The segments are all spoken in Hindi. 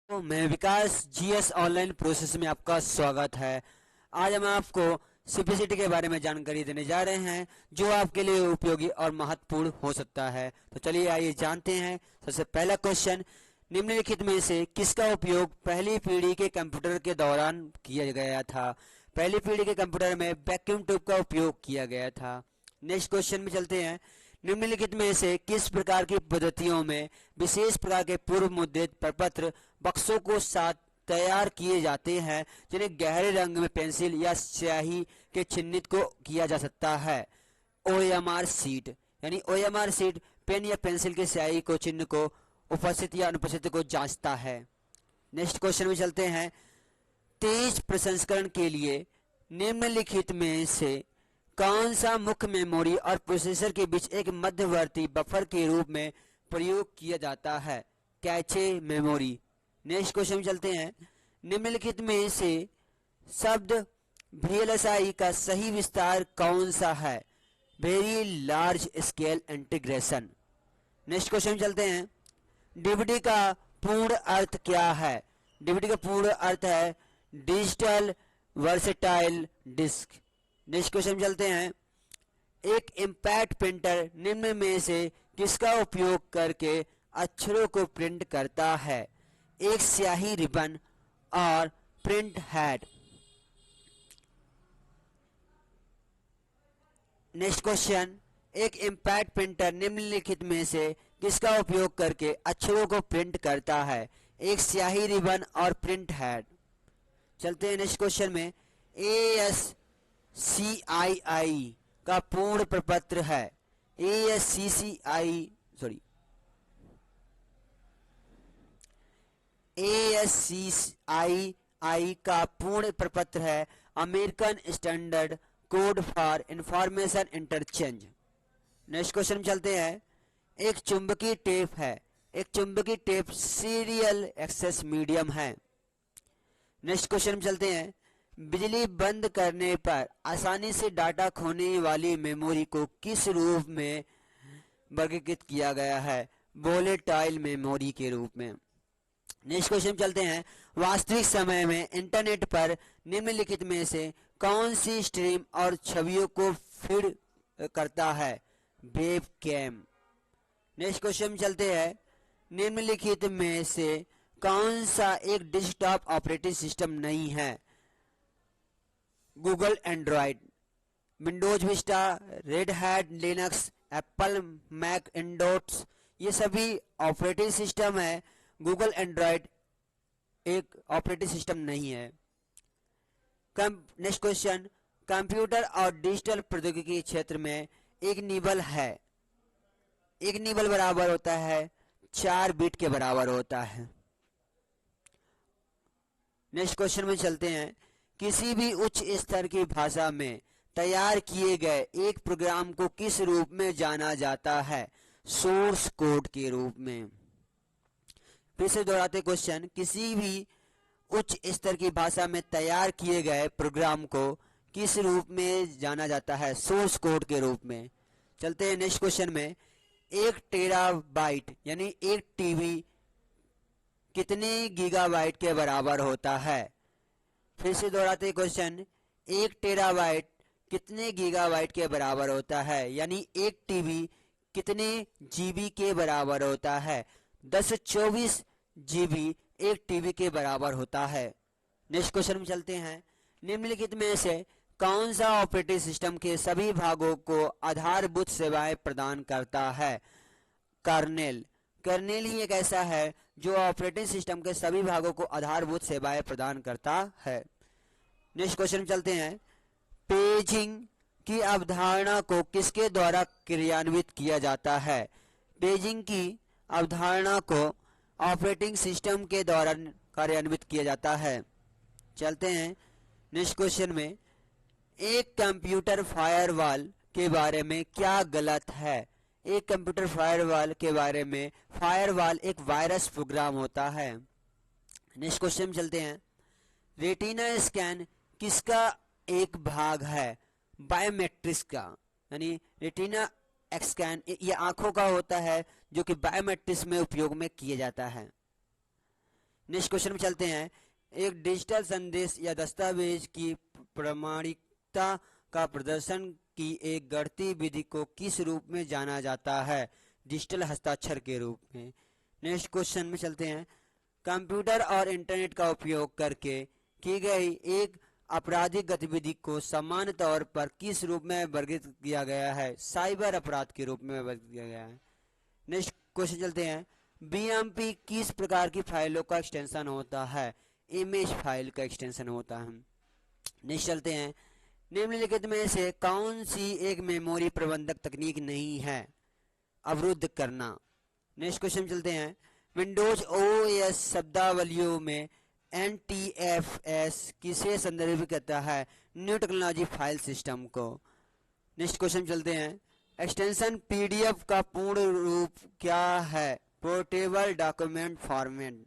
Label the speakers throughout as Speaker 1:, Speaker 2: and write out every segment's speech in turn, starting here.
Speaker 1: तो मैं विकास जीएस ऑनलाइन प्रोसेस में आपका स्वागत है। आज हम आपको सिंप्लिसिटी के बारे में जानकारी देने जा रहे हैं जो आपके लिए उपयोगी और महत्वपूर्ण हो सकता है। तो चलिए आइए जानते हैं। सबसे पहला क्वेश्चन, निम्नलिखित में से किसका उपयोग पहली पीढ़ी के कंप्यूटर के दौरान किया गया था? पहली पीढ़ी के कंप्यूटर में वैक्यूम ट्यूब का उपयोग किया गया था। नेक्स्ट क्वेश्चन में चलते हैं। निम्नलिखित में से किस प्रकार की पद्धतियों में विशेष प्रकार के पूर्व मुद्रित प्रपत्र बक्सों को साथ तैयार किए जाते हैं जिन्हें गहरे रंग में पेंसिल या स्याही के चिन्हित को किया जा सकता है? ओएमआर सीट, यानी ओएमआर सीट पेन या पेंसिल के स्याही को चिन्ह को उपस्थित या अनुपस्थित को जांचता है। नेक्स्ट क्वेश्चन में चलते हैं। तेज प्रसंस्करण के लिए निम्नलिखित में से कौन सा मुख्य मेमोरी और प्रोसेसर के बीच एक मध्यवर्ती बफर के रूप में प्रयोग किया जाता है? Cache memory. नेक्स्ट क्वेश्चन में चलते हैं। निम्नलिखित में से शब्द VLSI का सही विस्तार कौन सा है? Very large scale integration. Next question में चलते हैं। डीवीडी का पूर्ण अर्थ क्या है? डीवीडी का पूर्ण अर्थ है digital versatile disc. Next question में चलते हैं। एक इम्पैक्ट प्रिंटर निम्न में से किसका उपयोग करके अक्षरों को प्रिंट करता है? एक स्याही रिबन और प्रिंट हेड। नेक्स्ट क्वेश्चन, एक इम्पैक्ट प्रिंटर निम्नलिखित में से किसका उपयोग करके अक्षरों को प्रिंट करता है? एक स्याही रिबन और प्रिंट हेड। चलते हैं नेक्स्ट क्वेश्चन में। ASCII का पूर्ण प्रपत्र है? ASCII का पूर्ण प्रपत्र है American standard code for information interchange. Next question चलते हैं। एक चुंबकीय टेप है। एक चुंबकीय टेप सीरियल एक्सेस मीडियम है। नेक्स्ट क्वेश्चन में चलते हैं। बिजली बंद करने पर आसानी से डाटा खोने वाली मेमोरी को किस रूप में वर्गीकृत किया गया है? वोलेटाइल मेमोरी के रूप में। नेक्स्ट क्वेश्चन चलते हैं। वास्तविक समय में इंटरनेट पर निम्नलिखित में से कौन सी स्ट्रीम और छवियों को फीड करता है? वेबकैम। नेक्स्ट क्वेश्चन चलते हैं। निम्नलिखित में से कौन सा एक डेस्कटॉप ऑपरेटिंग सिस्टम नहीं है? Google Android, Windows Vista, Red Hat Linux, Apple Mac इंडोट्स, ये सभी ऑपरेटिंग सिस्टम है। गूगल एंड्रॉयड एक ऑपरेटिंग सिस्टम नहीं है। नेक्स्ट क्वेश्चन, कंप्यूटर और डिजिटल प्रौद्योगिकी क्षेत्र में एक निबल है। एक निबल बराबर होता है 4 बिट के बराबर होता है। नेक्स्ट क्वेश्चन में चलते हैं। किसी भी उच्च स्तर की भाषा में तैयार किए गए एक प्रोग्राम को किस रूप में जाना जाता है? सोर्स कोड के रूप में। फिर से दोहराते क्वेश्चन, किसी भी उच्च स्तर की भाषा में तैयार किए गए प्रोग्राम को किस रूप में जाना जाता है? सोर्स कोड के रूप में। चलते हैं नेक्स्ट क्वेश्चन में। 1 टेराबाइट यानी एक टीबी कितने गीगाबाइट के बराबर होता है? फिर से दोहराते क्वेश्चन, 1 टेराबाइट कितने गीगाबाइट के बराबर होता है? यानी एक टीबी कितने जीबी के बराबर होता है? 1024 जीबी एक टीबी के बराबर होता है। नेक्स्ट क्वेश्चन में चलते हैं। निम्नलिखित में से कौन सा ऑपरेटिंग सिस्टम के सभी भागों को आधारभूत सेवाएं प्रदान करता है? कर्नेल। कर्नेल ही एक ऐसा है जो ऑपरेटिंग सिस्टम के सभी भागों को आधारभूत सेवाएं प्रदान करता है। नेक्स्ट क्वेश्चन में चलते हैं। पेजिंग की अवधारणा को किसके द्वारा क्रियान्वित किया जाता है? पेजिंग की अवधारणा को ऑपरेटिंग सिस्टम के द्वारा कार्यान्वित किया जाता है। चलते हैं नेक्स्ट क्वेश्चन में। एक कंप्यूटर फायरवॉल के बारे में क्या गलत है? एक कंप्यूटर फायरवॉल के बारे में, फायरवॉल एक वायरस प्रोग्राम होता है। नेक्स्ट क्वेश्चन में चलते हैं। रेटिना स्कैन किसका एक भाग है? बायोमेट्रिक्स का, यानी रेटिना स्कैन ये आंखों का होता है जो कि बायोमेट्रिक्स में उपयोग में किया जाता है। नेक्स्ट क्वेश्चन में चलते हैं। एक डिजिटल संदेश या दस्तावेज की प्रामाणिकता का प्रदर्शन की एक गणितीय विधि को किस रूप में जाना जाता है? डिजिटल हस्ताक्षर के रूप में। नेक्स्ट क्वेश्चन में चलते हैं। कंप्यूटर और इंटरनेट का उपयोग करके की गई एक आपराधिक गतिविधि को सामान्य तौर पर किस रूप में वर्गीकृत किया गया है? साइबर अपराध के रूप में वर्गीकृत किया गया है। नेक्स्ट क्वेश्चन चलते हैं। बीएमपी किस प्रकार की फाइलों का एक्सटेंशन होता है? इमेज फाइल का एक्सटेंशन होता है। नेक्स्ट चलते हैं। निम्नलिखित में से कौन सी एक मेमोरी प्रबंधक तकनीक नहीं है? अवरुद्ध करना। नेक्स्ट क्वेश्चन चलते हैं। विंडोज ओएस शब्दावलियों में NTFS किसे संदर्भित करता है? न्यू टेक्नोलॉजी फाइल सिस्टम को। नेक्स्ट क्वेश्चन चलते हैं। एक्सटेंशन PDF का पूर्ण रूप क्या है? Portable document format.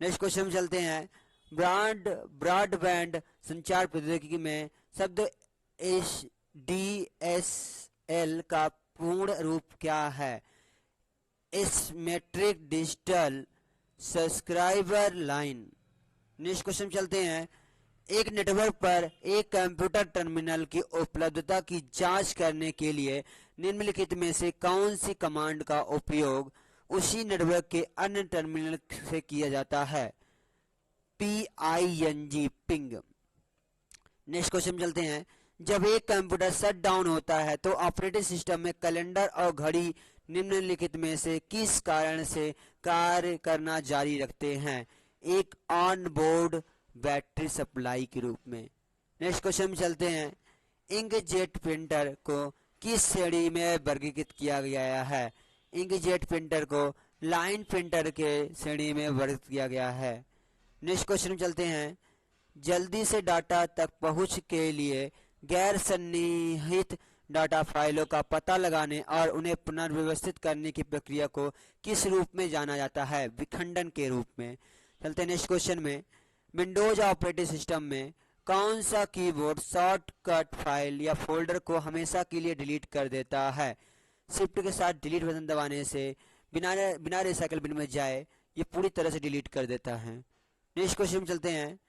Speaker 1: Next question चलते हैं। ब्रॉडबैंड संचार प्रौद्योगिकी में शब्द SDSL का पूर्ण रूप क्या है? Asymmetric digital subscriber line. Next question चलते हैं। एक नेटवर्क पर एक कंप्यूटर टर्मिनल की उपलब्धता की जांच करने के लिए निम्नलिखित में से कौन सी कमांड का उपयोग उसी नेटवर्क के अन्य टर्मिनल से किया जाता है? PING ping. नेक्स्ट क्वेश्चन चलते हैं। जब एक कंप्यूटर शट डाउन होता है तो ऑपरेटिंग सिस्टम में कैलेंडर और घड़ी निम्नलिखित में से किस कारण से कार्य करना जारी रखते हैं? एक ऑन बोर्ड बैटरी सप्लाई के रूप में। नेक्स्ट क्वेश्चन में चलते हैं। इंकजेट प्रिंटर को किस श्रेणी में वर्गीकृत किया गया है? इंकजेट प्रिंटर को लाइन प्रिंटर के श्रेणी में वर्गीकृत किया गया है। नेक्स्ट क्वेश्चन में चलते हैं। जल्दी से डाटा तक पहुंच के लिए गैर सन्निहित डाटा फाइलों का पता लगाने और उन्हें पुनर्व्यवस्थित करने की प्रक्रिया को किस रूप में जाना जाता है? विखंडन के रूप में। चलते हैं नेक्स्ट क्वेश्चन में। विंडोज ऑपरेटिंग सिस्टम में कौन सा कीबोर्ड शॉर्टकट फाइल या फोल्डर को हमेशा के लिए डिलीट कर देता है? शिफ्ट के साथ डिलीट बटन दबाने से बिना रिसाइकल बिन में जाए ये पूरी तरह से डिलीट कर देता है। नेक्स्ट क्वेश्चन में चलते हैं।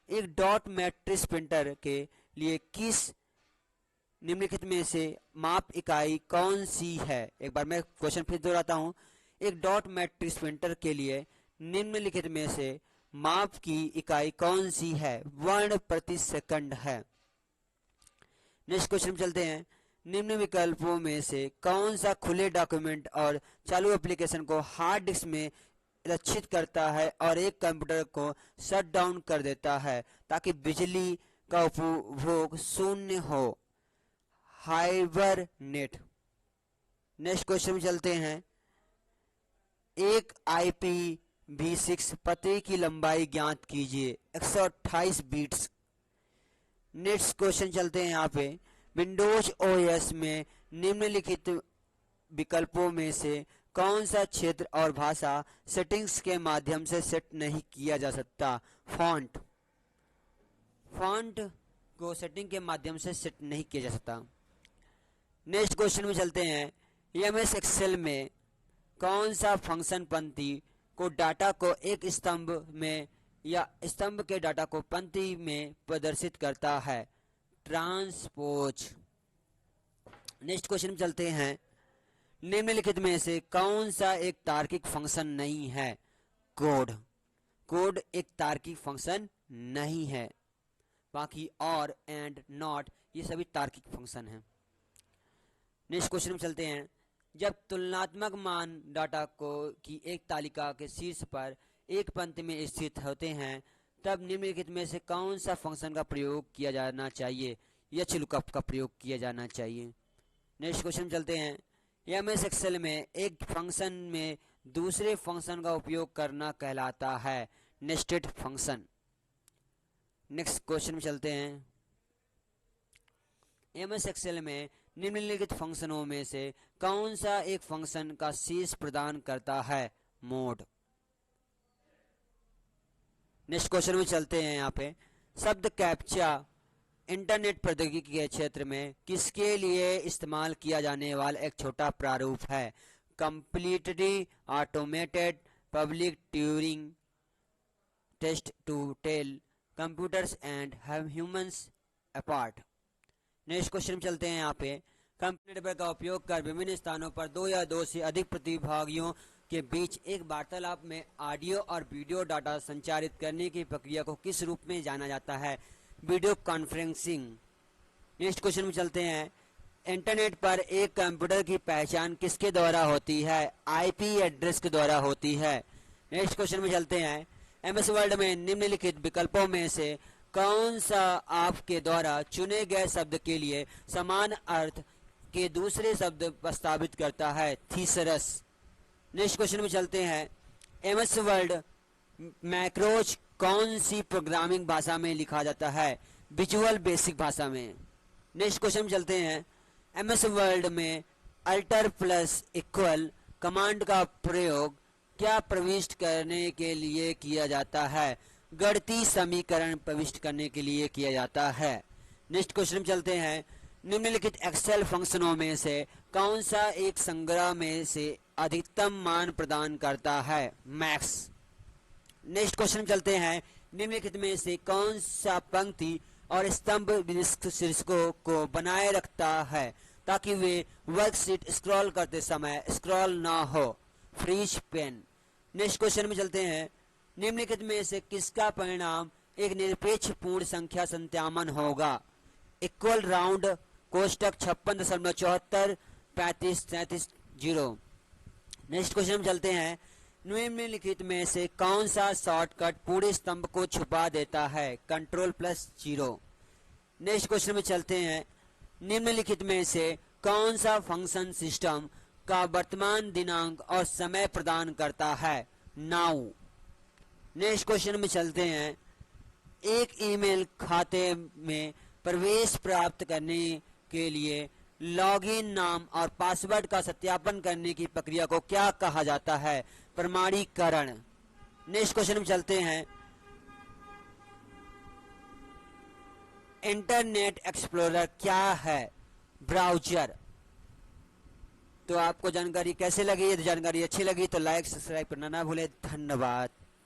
Speaker 1: एक डॉट मैट्रिक्स प्रिंटर के लिए किस निम्नलिखित में से माप इकाई कौन सी है? एक बार मैं क्वेश्चन फिर दोहराता हूं। एक डॉट मैट्रिक्स प्रिंटर के लिए निम्नलिखित में से माप की इकाई कौन सी है? वर्ण प्रति सेकंड है। नेक्स्ट क्वेश्चन चलते हैं। निम्न विकल्पों में से कौन सा खुले डॉक्यूमेंट और चालू एप्लीकेशन को हार्ड डिस्क में रक्षित करता है और एक कंप्यूटर को शट डाउन कर देता है ताकि बिजली का उपभोग शून्य हो? हाइबरनेट। नेक्स्ट क्वेश्चन में चलते हैं। एक IPv6 पते की लंबाई ज्ञात कीजिए। 128 बीट्स। नेक्स्ट क्वेश्चन चलते हैं यहाँ पे। विंडोज OS में निम्नलिखित विकल्पों में से कौन सा क्षेत्र और भाषा सेटिंग्स के माध्यम से सेट नहीं किया जा सकता? फॉन्ट को सेटिंग के माध्यम से सेट नहीं किया जा सकता। नेक्स्ट क्वेश्चन में चलते हैं। MS एक्सेल में कौन सा फंक्शन पंक्ति को डाटा को एक स्तंभ में या स्तंभ के डाटा को पंक्ति में प्रदर्शित करता है? ट्रांसपोज। नेक्स्ट क्वेश्चन में चलते हैं। निम्नलिखित में से कौन सा एक तार्किक फंक्शन नहीं है? कोड एक तार्किक फंक्शन नहीं है। बाकी और, एंड, नॉट ये सभी तार्किक फंक्शन हैं। नेक्स्ट क्वेश्चन में चलते हैं। जब तुलनात्मक मान डाटा की एक तालिका के शीर्ष पर एक पंक्ति में स्थित होते हैं तब निम्नलिखित में से कौन सा फंक्शन का प्रयोग किया जाना चाहिए? lookup का प्रयोग किया जाना चाहिए। नेक्स्ट क्वेश्चन चलते हैं। MS एक्सेल में एक फंक्शन में दूसरे फंक्शन का उपयोग करना कहलाता है नेस्टेड फंक्शन। नेक्स्ट क्वेश्चन में चलते हैं। MS एक्सेल में निम्नलिखित फंक्शनों में से कौन सा एक फंक्शन का शीर्ष प्रदान करता है? मोड। नेक्स्ट क्वेश्चन में चलते हैं। यहाँ पे शब्द कैप्चा इंटरनेट प्रौद्योगिकी के क्षेत्र में किसके लिए इस्तेमाल किया जाने वाला एक छोटा प्रारूप है? Completely automated public Turing test to tell computers and humans apart। Next question चलते हैं यहाँ पे। कंप्यूटर नेटवर्क का उपयोग कर विभिन्न स्थानों पर दो या दो से अधिक प्रतिभागियों के बीच एक वार्तालाप में ऑडियो और वीडियो डाटा संचारित करने की प्रक्रिया को किस रूप में जाना जाता है? Video conferencing. नेक्स्ट क्वेश्चन में चलते हैं। इंटरनेट पर एक कंप्यूटर की पहचान किसके द्वारा होती है? आईपी एड्रेस के द्वारा होती है। नेक्स्ट क्वेश्चन में चलते हैं। एमएस वर्ड में निम्नलिखित विकल्पों में से कौन सा आपके द्वारा चुने गए शब्द के लिए समान अर्थ के दूसरे शब्द प्रस्तावित करता है? थीसरस। नेक्स्ट क्वेश्चन में चलते हैं। एमएस वर्ड मैक्रोज कौन सी प्रोग्रामिंग भाषा में लिखा जाता है? विजुअल बेसिक भाषा में। नेक्स्ट क्वेश्चन में चलते हैं। एमएस वर्ड में अल्टर प्लस इक्वल कमांड का प्रयोग क्या प्रविष्ट करने के लिए किया जाता है? गणितीय समीकरण प्रविष्ट करने के लिए किया जाता है। नेक्स्ट क्वेश्चन में चलते हैं। निम्नलिखित एक्सेल फंक्शनों में से कौन सा एक संग्रह में से अधिकतम मान प्रदान करता है? मैक्स। नेक्स्ट क्वेश्चन चलते हैं। निम्नलिखित में से कौन सा पंक्ति और स्तंभ शीर्षकों को बनाए रखता है ताकि वे वर्कशीट स्क्रॉल करते समय स्क्रॉल ना हो? Freeze pen. नेक्स्ट क्वेश्चन में चलते हैं। निम्नलिखित में से किसका परिणाम एक निरपेक्ष पूर्ण संख्या संत्यामन होगा? इक्वल राउंड कोष्टक 56.74 35 33 0। नेक्स्ट क्वेश्चन में चलते हैं। निम्नलिखित में से कौन सा शॉर्टकट पूरे स्तंभ को छुपा देता है? Ctrl+0। नेक्स्ट क्वेश्चन में चलते हैं। निम्नलिखित में से कौन सा फंक्शन सिस्टम का वर्तमान दिनांक और समय प्रदान करता है? नाउ। नेक्स्ट क्वेश्चन में चलते हैं। एक ईमेल खाते में प्रवेश प्राप्त करने के लिए लॉगिन नाम और पासवर्ड का सत्यापन करने की प्रक्रिया को क्या कहा जाता है? प्रमाणीकरण। नेक्स्ट क्वेश्चन में चलते हैं। इंटरनेट एक्सप्लोरर क्या है? ब्राउजर। तो आपको जानकारी कैसे लगी? यदि जानकारी अच्छी लगी तो लाइक सब्सक्राइब करना ना भूलें। धन्यवाद।